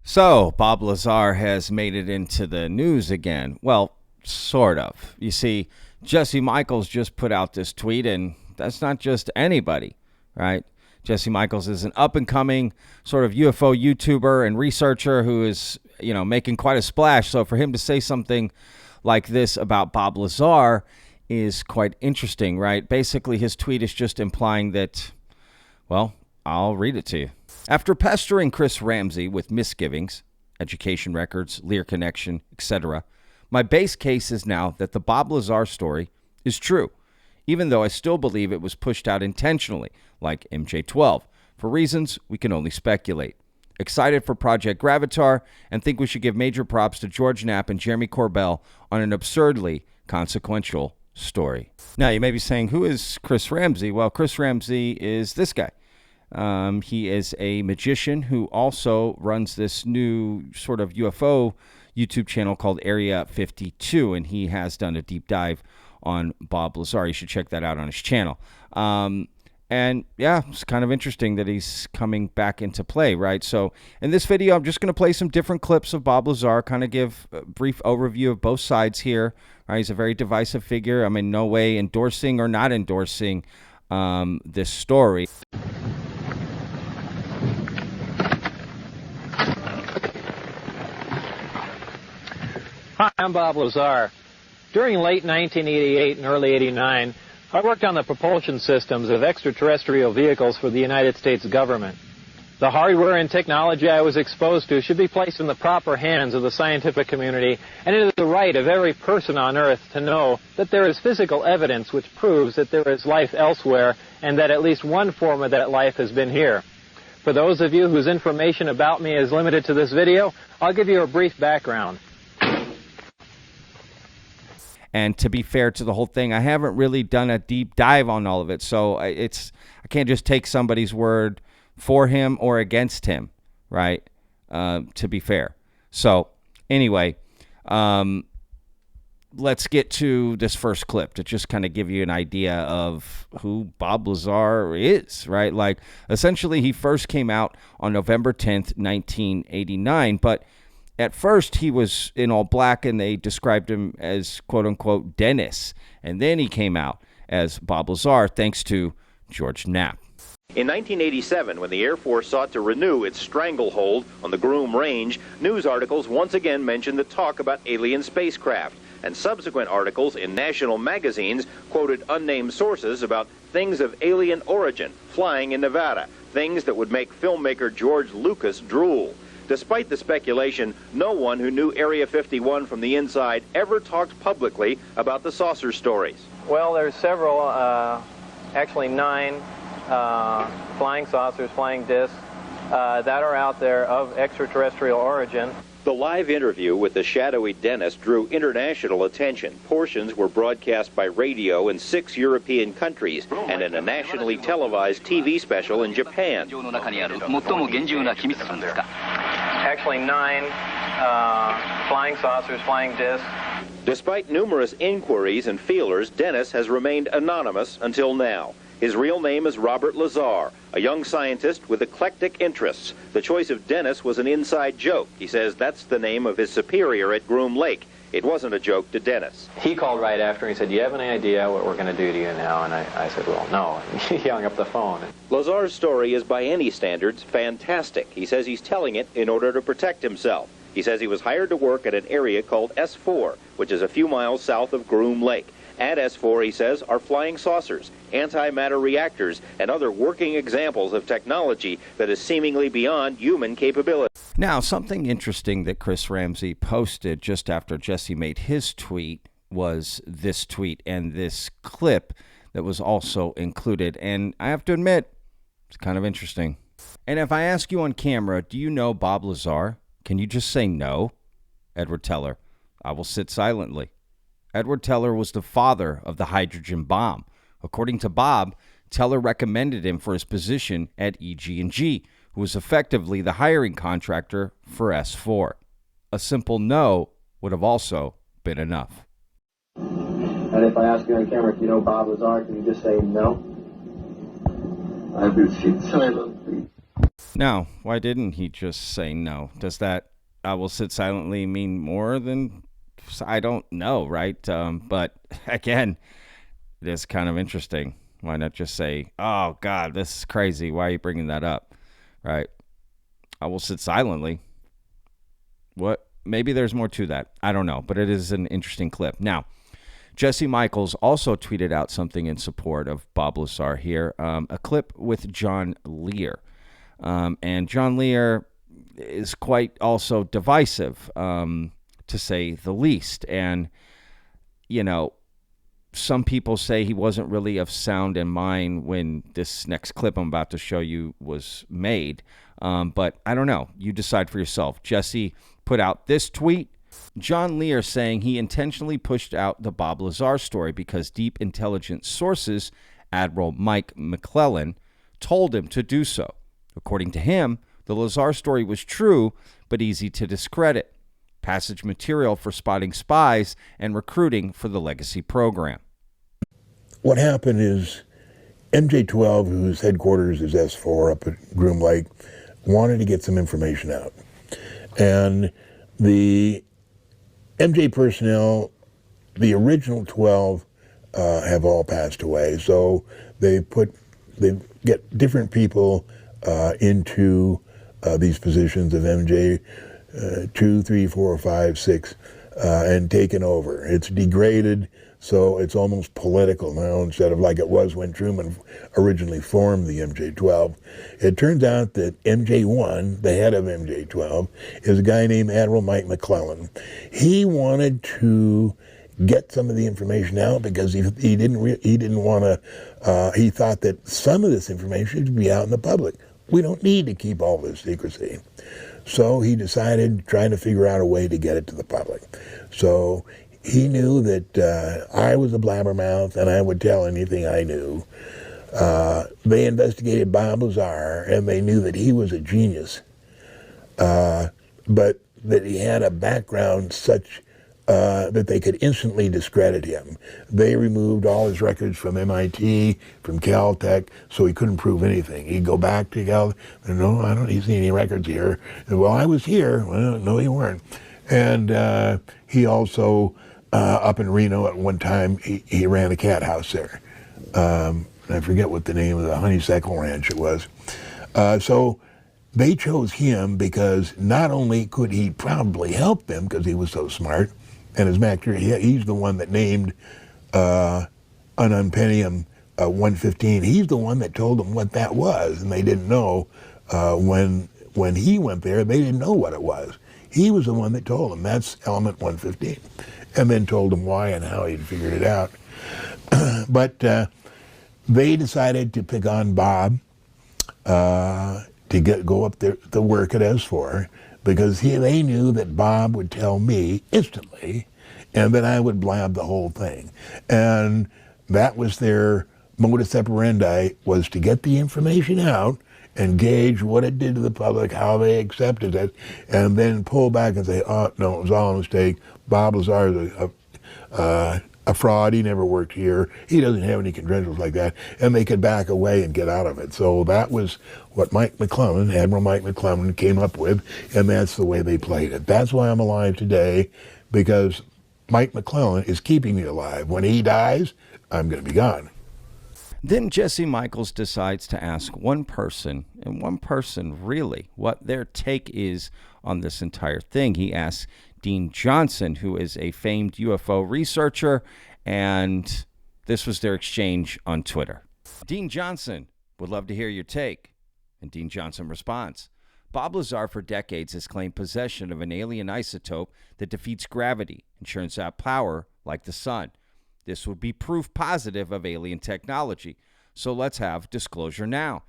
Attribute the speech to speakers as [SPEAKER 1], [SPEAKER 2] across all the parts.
[SPEAKER 1] So, Bob Lazar has made it into the news again. Well, sort of. You see, Jesse Michels just put out this tweet, and that's not just anybody, right? Jesse Michels is an up-and-coming sort of UFO YouTuber and researcher who is, making quite a splash. So for him to say something like this about Bob Lazar is quite interesting, right? Basically, his tweet is just implying that, well, I'll read it to you. After pestering Chris Ramsey with misgivings, education records, Lear connection, etc., my base case is now that the Bob Lazar story is true, even though I still believe it was pushed out intentionally, like MJ-12, for reasons we can only speculate. Excited for Project Gravatar and think we should give major props to George Knapp and Jeremy Corbell on an absurdly consequential story. Now, you may be saying, who is Chris Ramsey? Well, Chris Ramsey is this guy. He is a magician who also runs this new sort of UFO YouTube channel called Area 52, and he has done a deep dive on Bob Lazar. You should check that out on his channel. And yeah, it's kind of interesting that he's coming back into play, right? So in this video, I'm just going to play some different clips of Bob Lazar, kind of give a brief overview of both sides here. Right? He's a very divisive figure. I'm in no way endorsing or not endorsing this story.
[SPEAKER 2] Hi, I'm Bob Lazar. During late 1988 and early 89, I worked on the propulsion systems of extraterrestrial vehicles for the United States government. The hardware and technology I was exposed to should be placed in the proper hands of the scientific community, and it is the right of every person on Earth to know that there is physical evidence which proves that there is life elsewhere and that at least one form of that life has been here. For those of you whose information about me is limited to this video, I'll give you a brief background.
[SPEAKER 1] And to be fair to the whole thing, I haven't really done a deep dive on all of it. So I can't just take somebody's word for him or against him, right? To be fair. So anyway, let's get to this first clip to just kind of give you an idea of who Bob Lazar is, right? Like, essentially, he first came out on November 10th, 1989, but at first, he was in all black, and they described him as, quote-unquote, Dennis. And then he came out as Bob Lazar, thanks to George Knapp.
[SPEAKER 3] In 1987, when the Air Force sought to renew its stranglehold on the Groom Range, news articles once again mentioned the talk about alien spacecraft, and subsequent articles in national magazines quoted unnamed sources about things of alien origin flying in Nevada, things that would make filmmaker George Lucas drool. Despite the speculation, no one who knew Area 51 from the inside ever talked publicly about the saucer stories.
[SPEAKER 2] Well, there's several, actually 9 flying saucers, flying discs, that are out there of extraterrestrial origin.
[SPEAKER 3] The live interview with the shadowy Dennis drew international attention. Portions were broadcast by radio in 6 European countries and in a nationally televised TV special in Japan.
[SPEAKER 2] Actually 9 flying saucers, flying discs.
[SPEAKER 3] Despite numerous inquiries and feelers, Dennis has remained anonymous until now. His real name is Robert Lazar, a young scientist with eclectic interests. The choice of Dennis was an inside joke. He says that's the name of his superior at Groom Lake. It wasn't a joke to Dennis.
[SPEAKER 2] He called right after and he said, "Do you have any idea what we're going to do to you now?" And I said, "Well, no." And he hung up the phone.
[SPEAKER 3] Lazar's story is, by any standards, fantastic. He says he's telling it in order to protect himself. He says he was hired to work at an area called S4, which is a few miles south of Groom Lake. At S4, he says, are flying saucers, antimatter reactors, and other working examples of technology that is seemingly beyond human capability.
[SPEAKER 1] Now, something interesting that Chris Ramsey posted just after Jesse made his tweet was this tweet and this clip that was also included. And I have to admit, it's kind of interesting. And if I ask you on camera, do you know Bob Lazar? Can you just say no? Edward Teller. I will sit silently. Edward Teller was the father of the hydrogen bomb. According to Bob, Teller recommended him for his position at EG&G, who was effectively the hiring contractor for S4. A simple no would have also been enough.
[SPEAKER 4] And if I ask you on camera, do you know Bob Lazar, can you just say no? I will sit silently.
[SPEAKER 1] Now, why didn't he just say no? Does that "I will sit silently" mean more than I don't know, right? But again, it is kind of interesting. Why not just say, "Oh God, this is crazy. Why are you bringing that up?" Right? I will sit silently. What? Maybe there's more to that. I don't know, but it is an interesting clip. Now, Jesse Michels also tweeted out something in support of Bob Lazar here, a clip with John Lear. And John Lear is quite also divisive, to say the least. And, you know, some people say he wasn't really of sound in mind when this next clip I'm about to show you was made. But I don't know. You decide for yourself. Jesse put out this tweet. John Lear saying he intentionally pushed out the Bob Lazar story because deep intelligence sources, Admiral Mike McClellan, told him to do so. According to him, the Lazar story was true, but easy to discredit. Passage material for spotting spies and recruiting for the Legacy program.
[SPEAKER 5] What happened is MJ-12, whose headquarters is S4 up at Groom Lake, wanted to get some information out. And the MJ personnel, the original 12, have all passed away. So they get different people into these positions of MJ 2, 3, 4, 5, 6, and taken over. It's degraded, so it's almost political now instead of like it was when Truman originally formed the MJ-12. It turns out that MJ-1, the head of MJ-12, is a guy named Admiral Mike McClellan. He wanted to get some of the information out because he didn't want to. He thought that some of this information should be out in the public. We don't need to keep all this secrecy. So he decided trying to figure out a way to get it to the public. So he knew that I was a blabbermouth and I would tell anything I knew. They investigated Bob Lazar and they knew that he was a genius, but that he had a background such that they could instantly discredit him. They removed all his records from MIT, from Caltech, so he couldn't prove anything. He'd go back to Caltech, and no, I don't see any records here. And, well, I was here. Well, no, you weren't. And he also, up in Reno at one time, he ran a cat house there. I forget what the name of the Honeysuckle Ranch it was. So they chose him because not only could he probably help them because he was so smart, and as a matter of fact, he's the one that named Ununpennium 115. He's the one that told them what that was, and they didn't know when he went there. They didn't know what it was. He was the one that told them that's element 115, and then told them why and how he'd figured it out. But they decided to pick on Bob to go up there to work at S4. Because they knew that Bob would tell me instantly, and that I would blab the whole thing. And that was their modus operandi, was to get the information out and gauge what it did to the public, how they accepted it, and then pull back and say, oh, no, it was all a mistake. Bob Lazar is a fraud. He never worked here. He doesn't have any credentials like that. And they could back away and get out of it. So that was what Mike McClellan, Admiral Mike McClellan, came up with, and that's the way they played it. That's why I'm alive today, because Mike McClellan is keeping me alive. When he dies, I'm going to be gone.
[SPEAKER 1] Then Jesse Michels decides to ask one person, and one person really, what their take is on this entire thing. He asks Dean Johnson, who is a famed UFO researcher, and this was their exchange on Twitter. Dean Johnson would love to hear your take. And Dean Johnson responds, Bob Lazar for decades has claimed possession of an alien isotope that defeats gravity and churns out power like the sun. This would be proof positive of alien technology. So let's have disclosure now.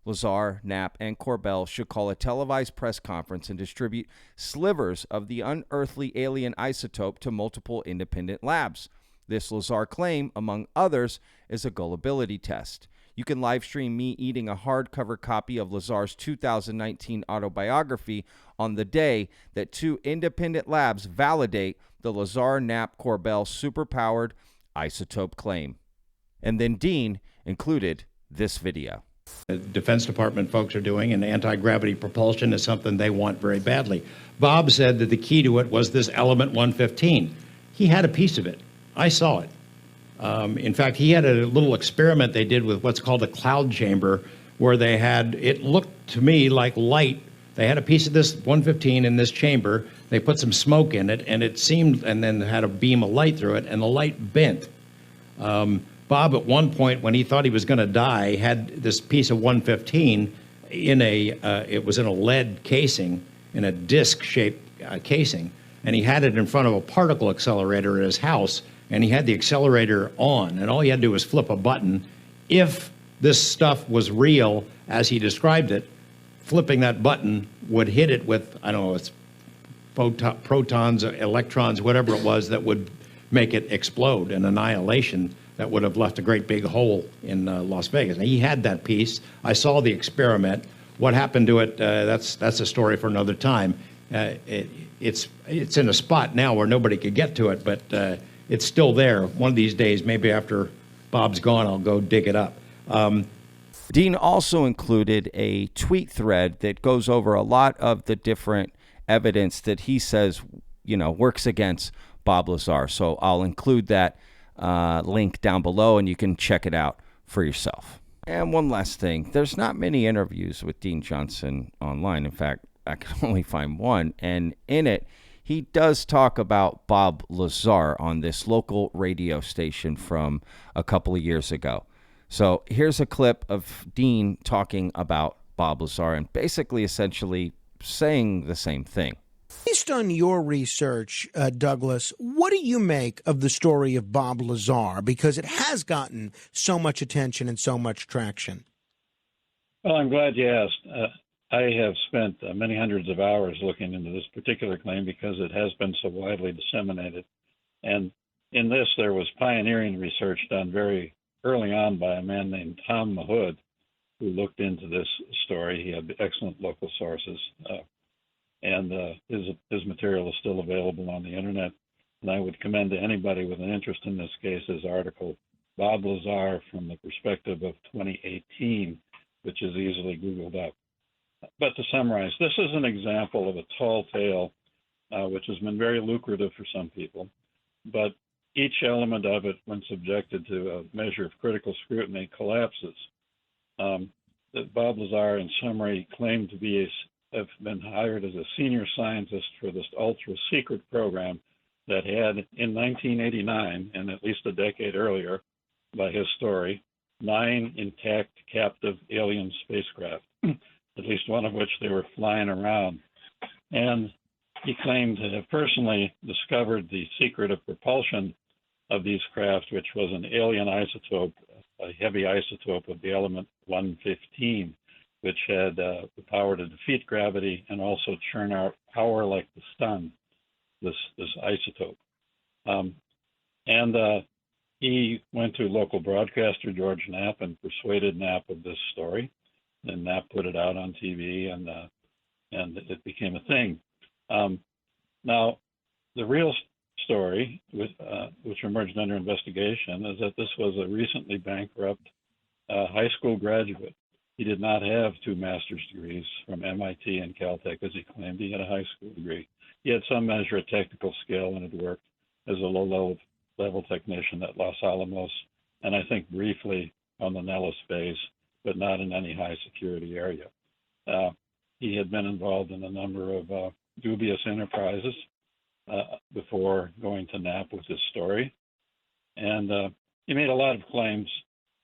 [SPEAKER 1] Lazar, Knapp, and Corbell should call a televised press conference and distribute slivers of the unearthly alien isotope to multiple independent labs. This Lazar claim, among others, is a gullibility test. You can live stream me eating a hardcover copy of Lazar's 2019 autobiography on the day that two independent labs validate the Lazar, Knapp, Corbell superpowered isotope claim. And then Dean included this video.
[SPEAKER 6] The Defense Department folks are doing, and anti-gravity propulsion is something they want very badly. Bob said that the key to it was this element 115. He had a piece of it. I saw it. In fact, he had a little experiment they did with what's called a cloud chamber, where they had, it looked to me like light. They had a piece of this 115 in this chamber. They put some smoke in it, and it seemed, and then had a beam of light through it, and the light bent. Bob, at one point, when he thought he was going to die, had this piece of 115 in it was in a lead casing, in a disc-shaped casing, and he had it in front of a particle accelerator at his house, and he had the accelerator on, and all he had to do was flip a button. If this stuff was real, as he described it, flipping that button would hit it with, I don't know, it's protons, electrons, whatever it was, that would make it explode, an annihilation that would have left a great big hole in Las Vegas. And he had that piece. I saw the experiment. What happened to it, that's a story for another time. It's in a spot now where nobody could get to it, but it's still there. One of these days, maybe after Bob's gone, I'll go dig it up.
[SPEAKER 1] Dean also included a tweet thread that goes over a lot of the different evidence that he says, works against Bob Lazar. So I'll include that link down below, and you can check it out for yourself. And one last thing, there's not many interviews with Dean Johnson online. In fact, I could only find one, and in it, he does talk about Bob Lazar on this local radio station from a couple of years ago. So here's a clip of Dean talking about Bob Lazar and basically essentially saying the same thing.
[SPEAKER 7] Based on your research, Douglas, what do you make of the story of Bob Lazar? Because it has gotten so much attention and so much traction.
[SPEAKER 8] Well, I'm glad you asked. I have spent many hundreds of hours looking into this particular claim because it has been so widely disseminated. And in this, there was pioneering research done very early on by a man named Tom Mahood, who looked into this story. He had excellent local sources. And his material is still available on the internet. And I would commend to anybody with an interest in this case his article, Bob Lazar from the Perspective of 2018, which is easily Googled up. But to summarize, this is an example of a tall tale, which has been very lucrative for some people. But each element of it, when subjected to a measure of critical scrutiny, collapses. That Bob Lazar, in summary, claimed to have been hired as a senior scientist for this ultra-secret program that had, in 1989, and at least a decade earlier, by his story, 9 intact captive alien spacecraft, at least one of which they were flying around. And he claimed to have personally discovered the secret of propulsion of these craft, which was an alien isotope, a heavy isotope of the element 115, which had the power to defeat gravity and also churn out power like the sun, this isotope. He went to local broadcaster George Knapp and persuaded Knapp of this story. And Knapp put it out on TV, and it became a thing. Now, the real story, which emerged under investigation, is that this was a recently bankrupt high school graduate. He did not have 2 master's degrees from MIT and Caltech, as he claimed. He had a high school degree. He had some measure of technical skill and had worked as a low-level technician at Los Alamos, and I think briefly on the Nellis base, but not in any high-security area. He had been involved in a number of dubious enterprises before going to Knapp with his story. And he made a lot of claims,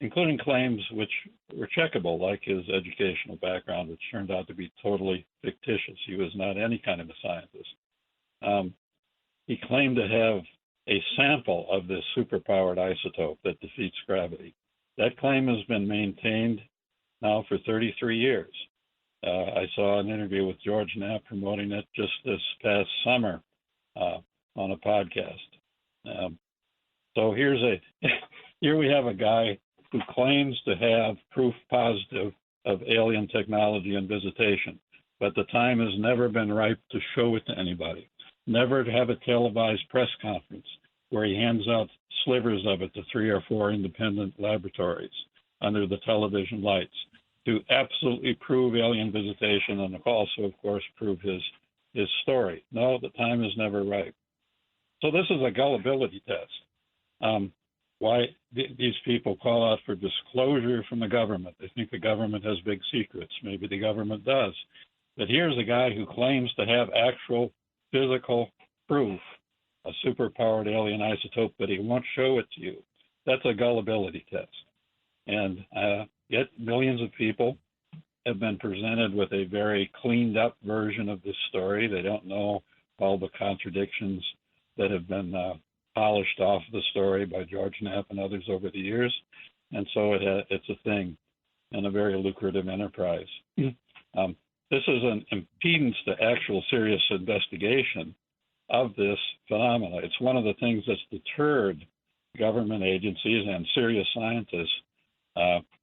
[SPEAKER 8] including claims which were checkable, like his educational background, which turned out to be totally fictitious. He was not any kind of a scientist. He claimed to have a sample of this superpowered isotope that defeats gravity. That claim has been maintained now for 33 years. I saw an interview with George Knapp promoting it just this past summer on a podcast. So here we have a guy who claims to have proof positive of alien technology and visitation, but the time has never been ripe to show it to anybody, never to have a televised press conference where he hands out slivers of it to 3 or 4 independent laboratories under the television lights, to absolutely prove alien visitation and also, of course, prove his story. No, the time is never right. So this is a gullibility test. Why these people call out for disclosure from the government. They think the government has big secrets. Maybe the government does. But here's a guy who claims to have actual physical proof, a superpowered alien isotope, but he won't show it to you. That's a gullibility test. And yet millions of people have been presented with a very cleaned up version of this story. They don't know all the contradictions that have been polished off the story by George Knapp and others over the years. And so it's a thing and a very lucrative enterprise. This is an impedance to actual serious investigation of this phenomena. It's one of the things that's deterred government agencies and serious scientists.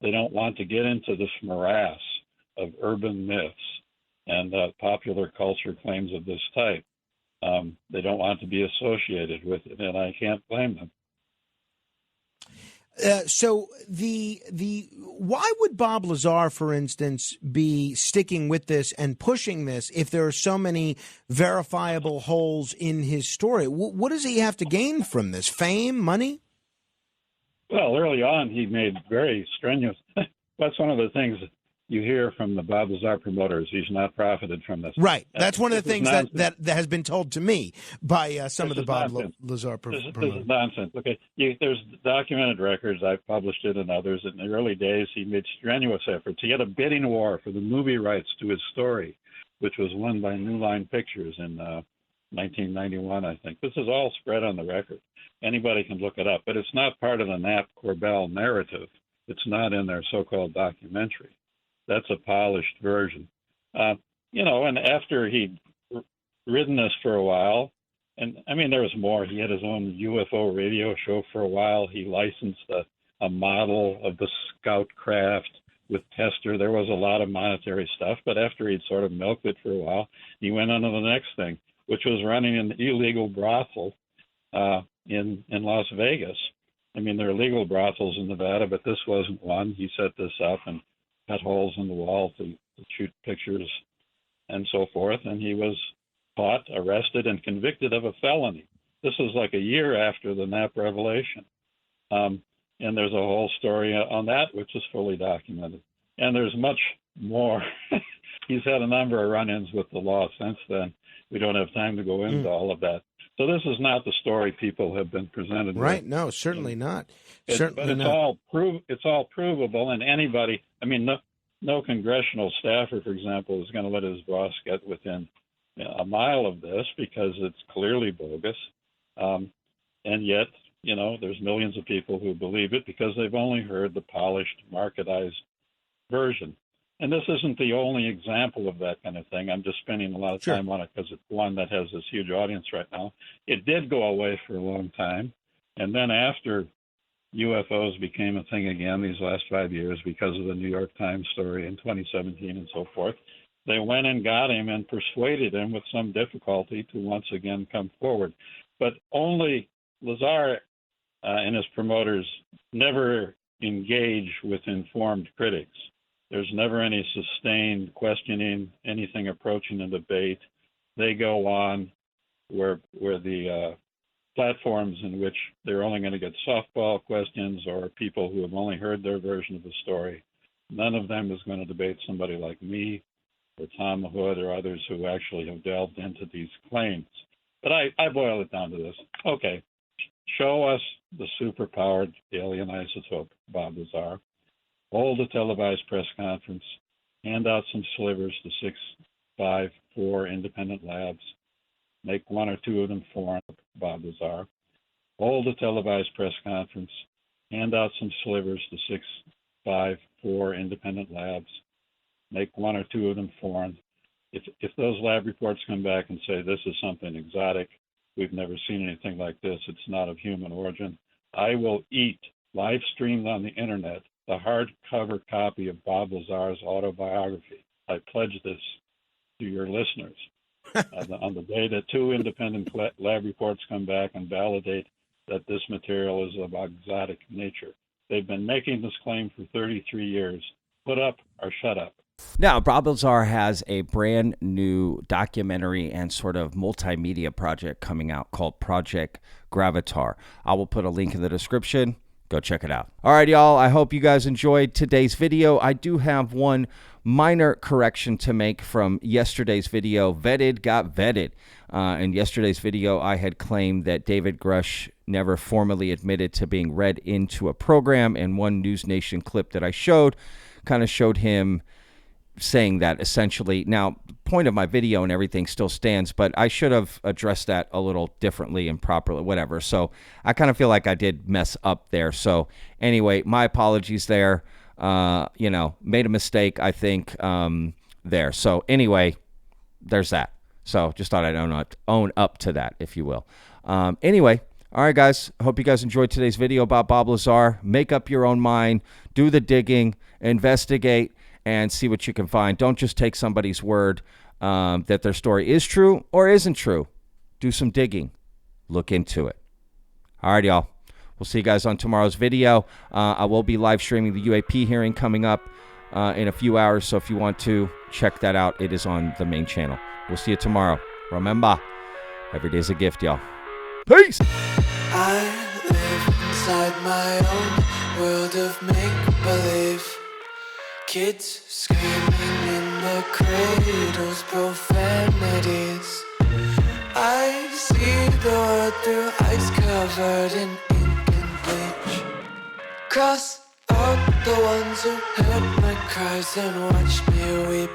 [SPEAKER 8] They don't want to get into this morass of urban myths and popular culture claims of this type. They don't want to be associated with it, and I can't blame them.
[SPEAKER 7] So why would Bob Lazar, for instance, be sticking with this and pushing this if there are so many verifiable holes in his story? What does he have to gain from this? Fame, money?
[SPEAKER 8] Well, early on, he made very strenuous. That's one of the things you hear from the Bob Lazar promoters. He's not profited from this.
[SPEAKER 7] Right. That's one of the things that has been told to me by some of the Bob Lazar promoters.
[SPEAKER 8] This is nonsense. Okay, there's documented records. I've published it and others. In the early days, he made strenuous efforts. He had a bidding war for the movie rights to his story, which was won by New Line Pictures in 1991, I think. This is all spread on the record. Anybody can look it up, but it's not part of the Knapp Corbell narrative. It's not in their so-called documentary. That's a polished version. And after he'd ridden this for a while, and I mean, there was more. He had his own UFO radio show for a while. He licensed a model of the scout craft with Tester. There was a lot of monetary stuff, but after he'd sort of milked it for a while, he went on to the next thing, which was running an illegal brothel in Las Vegas. I mean, there are legal brothels in Nevada, but this wasn't one. He set this up and cut holes in the wall to shoot pictures and so forth, and he was caught, arrested, and convicted of a felony. This was like a year after the Knapp revelation. And there's a whole story on that, which is fully documented. And there's much more. He's had a number of run-ins with the law since then. We don't have time to go into all of that. So this is not the story people have been presented with.
[SPEAKER 7] Right? No, certainly not.
[SPEAKER 8] But it's all provable, and anybody. I mean, no congressional staffer, for example, is going to let his boss get within a mile of this because it's clearly bogus. And yet, there's millions of people who believe it because they've only heard the polished, marketized version. And this isn't the only example of that kind of thing. I'm just spending a lot of time on it because it's one that has this huge audience right now. It did go away for a long time. And then after UFOs became a thing again these last 5 years because of the New York Times story in 2017 and so forth, they went and got him and persuaded him with some difficulty to once again come forward. But only Lazar and his promoters never engage with informed critics. There's never any sustained questioning, anything approaching a debate. They go on where the platforms in which they're only going to get softball questions or people who have only heard their version of the story. None of them is going to debate somebody like me or Tom Hood or others who actually have delved into these claims. But I boil it down to this. Okay, show us the superpowered alien isotope, Bob Lazar. Hold a televised press conference, hand out some slivers to 6, 5, 4 independent labs, make one or two of them foreign, Bob Lazar. Hold a televised press conference, hand out some slivers to 6, 5, 4 independent labs, make one or two of them foreign. If those lab reports come back and say this is something exotic, we've never seen anything like this, it's not of human origin, I will eat, live streamed on the internet, the hardcover copy of Bob Lazar's autobiography. I pledge this to your listeners. On the day that 2 independent lab reports come back and validate that this material is of exotic nature. They've been making this claim for 33 years. put up or shut up.
[SPEAKER 1] Now, Bob Lazar has a brand new documentary and sort of multimedia project coming out called Project Gravatar. I will put a link in the description. Go check it out. All right, y'all. I hope you guys enjoyed today's video. I do have one minor correction to make from yesterday's video. Vetted got vetted. In yesterday's video, I had claimed that David Grush never formally admitted to being read into a program, and one News Nation clip that I showed kind of showed him saying that essentially. Now, the point of my video and everything still stands, but I should have addressed that a little differently and properly, whatever. So I kind of feel like I did mess up there. So anyway, my apologies there. Made a mistake, I think, there. So anyway, there's that. So just thought I'd own up to that, if you will. Anyway, all right, guys. I hope you guys enjoyed today's video about Bob Lazar. Make up your own mind. Do the digging. Investigate. And see what you can find. Don't just take somebody's word that their story is true or isn't true. Do some digging. Look into it. All right, y'all. We'll see you guys on tomorrow's video. I will be live streaming the UAP hearing coming up in a few hours. So if you want to check that out, it is on the main channel. We'll see you tomorrow. Remember, every day's a gift, y'all. Peace.
[SPEAKER 9] I live inside my own world of make-believe. Kids screaming in their cradles, profanities. I see the world through ice covered in ink and bleach. Cross out the ones who heard my cries and watched me weep.